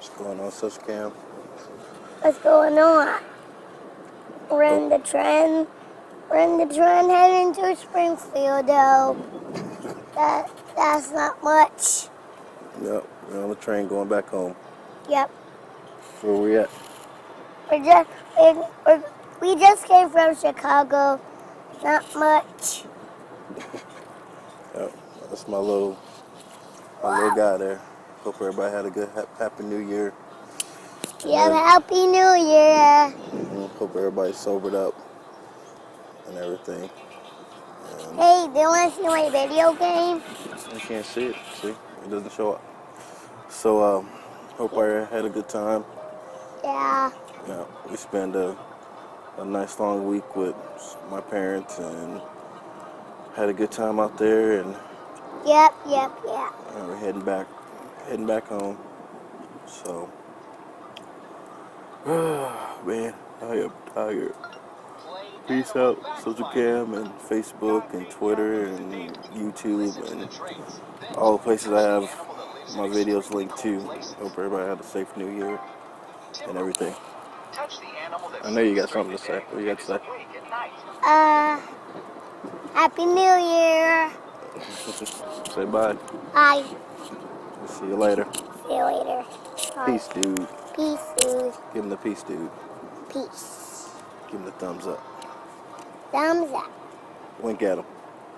What's going on, Sister Cam? What's going on? We're in the train. Heading to Springfield, though. That's not much. Yep, we're on the train going back home. Yep. Where we at? We just came from Chicago. Not much. Yep, that's my little guy there. Hope everybody had a good happy New Year. Yep. Happy New Year. Hope everybody sobered up and everything. Hey, do you want to see my video game? I can't see it. See, it doesn't show up. So, hope I had a good time. Yeah. Yeah, we spent a nice long week with my parents and had a good time out there, and Yep. we're heading back home. So, man, I am tired. Peace out, Social Cam and Facebook and Twitter and YouTube and all the places I have my videos linked to. Hope everybody had a safe New Year and everything. I know you got something to say. What you got to say? Happy New Year. Say bye. Bye. We'll see you later. See you later. Bye. Peace, dude. Peace, dude. Give him the peace, dude. Peace. Give him the thumbs up. Thumbs up. Wink at him.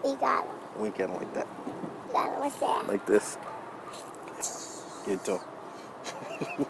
We got him. Wink at him like that. Got him. What's that? Like this. Get to him.